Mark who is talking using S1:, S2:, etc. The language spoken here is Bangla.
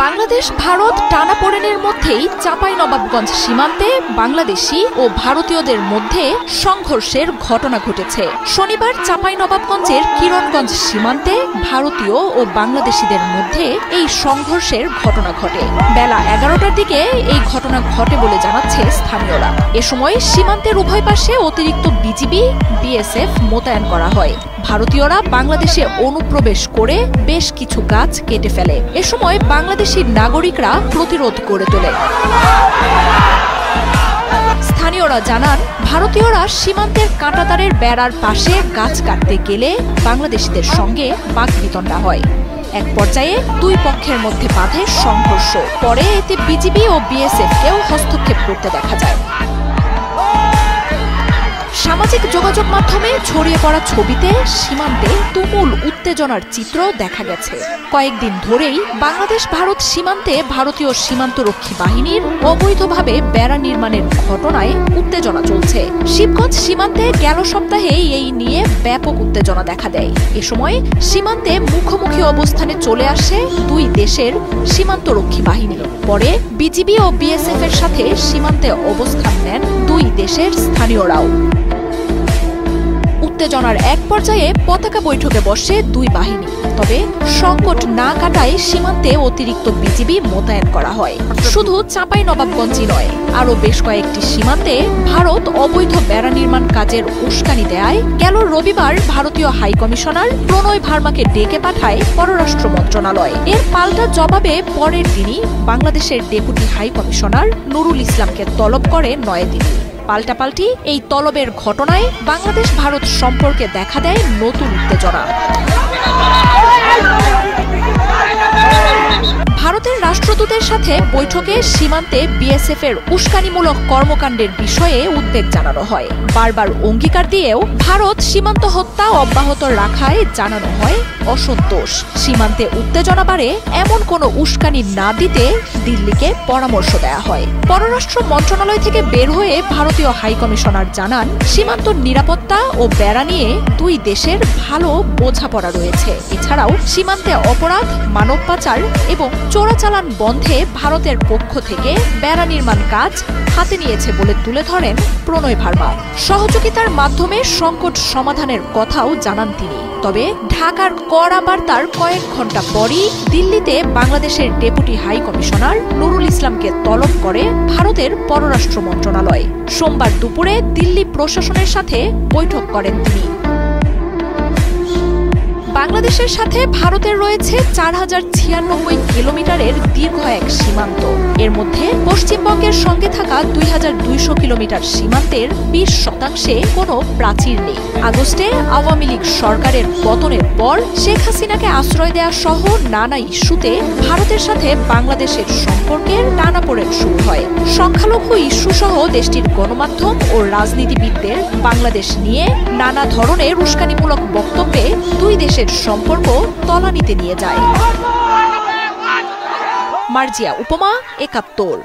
S1: বাংলাদেশ ভারত টানাপোড়েনের মধ্যেই চাঁপাইনবাবগঞ্জ সীমান্তে বাংলাদেশি ও ভারতীয়দের মধ্যে সংঘর্ষের ঘটনা ঘটেছে। শনিবার চাঁপাইনবাবগঞ্জের কিরণগঞ্জ সীমান্তে ভারতীয় ও বাংলাদেশিদের মধ্যে এই সংঘর্ষের ঘটনা ঘটে। বেলা 11টার দিকে এই ঘটনা ঘটে বলে জানাচ্ছে স্থানীয়রা। এ সময় সীমান্তের উভয় পাশে অতিরিক্ত বিজিবি, বিএসএফ মোতায়েন করা হয়। ভারতীয়রা বাংলাদেশে অনুপ্রবেশ করে বেশ কিছু গাছ কেটে ফেলে। এ সময় বাংলাদেশি নাগরিকরা প্রতিরোধ গড়ে তোলে। স্থানীয়রা জানান, ভারতীয়রা সীমান্তের কাঁটাতারের বেড়ার পাশে গাছ কাটতে গেলে বাংলাদেশিদের সঙ্গে বাকবিতণ্ডা হয়। এক পর্যায়ে দুই পক্ষের মধ্যে বাধে সংঘর্ষ। পরে এতে বিজিবি ও বিএসএফকেও হস্তক্ষেপ করতে দেখা যায়। সামাজিক যোগাযোগ মাধ্যমে ছড়িয়ে পড়া ছবিতে সীমান্তে তুমুল উত্তেজনার চিত্র দেখা গেছে। কয়েকদিন ধরেই বাংলাদেশ ভারত সীমান্তে ভারতীয় সীমান্তরক্ষী বাহিনীর অবৈধভাবে বেড়া নির্মাণের ঘটনায় উত্তেজনা চলছে। শিবগঞ্জ সীমান্তে গেল সপ্তাহে এই নিয়ে ব্যাপক উত্তেজনা দেখা দেয়। এ সময় সীমান্তে মুখোমুখি অবস্থানে চলে আসে দুই দেশের সীমান্তরক্ষী বাহিনী। পরে বিজিবি ও বিএসএফ এর সাথে সীমান্তে অবস্থান নেন দুই দেশের স্থানীয়রাও। উত্তেজনার এক পর্যায়ে পতাকা বৈঠকে বসে দুই বাহিনী। তবে সংকট না কাটায় সীমান্তে অতিরিক্ত বিজিবি মোতায়েন করা হয়। শুধু চাঁপাইনবাবগঞ্জই নয়, আরও বেশ কয়েকটি সীমান্তে ভারত অবৈধ বেড়া নির্মাণ কাজের উস্কানি দেয় গেল রবিবার ভারতীয় হাইকমিশনার প্রণয় ভার্মাকে ডেকে পাঠায় পররাষ্ট্র মন্ত্রণালয়। এর পাল্টা জবাবে পরের দিনই বাংলাদেশের ডেপুটি হাইকমিশনার নুরুল ইসলামকে তলব করে নয়াদিল্লি। পাল্টাপাল্টি এই তলবের ঘটনায় বাংলাদেশ ভারত সম্পর্কে দেখা দেয় নতুন উত্তেজনা। ভারতের রাষ্ট্রদূতের সাথে বৈঠকে সীমান্তে বিএসএফ এর উস্কানিমূলক কর্মকাণ্ডের বিষয়ে উদ্বেগ জানানো হয়। বারবার অঙ্গীকার দিয়েও ভারত সীমান্ত হত্যা অব্যাহত রাখায় জানানো হয় অসন্তোষ। সীমান্তে উত্তেজনা বাড়ে এমন কোনো উস্কানি না দিতে দিল্লিকে পরামর্শ দেয়া হয়। পররাষ্ট্র মন্ত্রণালয় থেকে বের হয়ে ভারতীয় হাইকমিশনার জানান, সীমান্ত নিরাপত্তা ও বেড়া নিয়ে দুই দেশের ভালো বোঝাপড়া রয়েছে। এছাড়াও সীমান্তে অপরাধ, মানব পাচার এবং চোরাচালান বন্ধে ভারতের পক্ষ থেকে বেড়া নির্মাণ কাজ হাতে নিয়েছে বলে তুলে ধরেন প্রণয় ভার্মা। সহযোগিতার মাধ্যমে সংকট সমাধানের কথাও জানান তিনি। তবে ঢাকার কড়া বার্তার কয়েক ঘন্টা পরই দিল্লিতে বাংলাদেশের ডেপুটি হাই কমিশনার নুরুল ইসলামকে তলব করে ভারতের পররাষ্ট্র মন্ত্রণালয়। সোমবার দুপুরে দিল্লি প্রশাসনের সাথে বৈঠক করেন তিনি। বাংলাদেশের সাথে ভারতের রয়েছে 4096 কিলোমিটারের দীর্ঘ এক সীমান্ত। এর মধ্যে পশ্চিমবঙ্গের সঙ্গে থাকা 2200 কিলোমিটার সীমান্তের 20% কোনো প্রাচীর নেই। আগস্টে আওয়ামী লীগ সরকারের পতনের পর শেখ হাসিনাকে আশ্রয় দেওয়া সহ নানা ইস্যুতে ভারতের সাথে বাংলাদেশের সম্পর্কের টানাপোড়েন শুরু হয়। সংখ্যালঘু ইস্যু সহ দেশটির গণমাধ্যম ও রাজনীতিবিদদের বাংলাদেশ নিয়ে নানা ধরনের উস্কানিমূলক বক্তব্যে দুই দেশের সম্পর্ক তলানিতে নিয়ে যায়। মার্জিয়া উপমা, ৭১।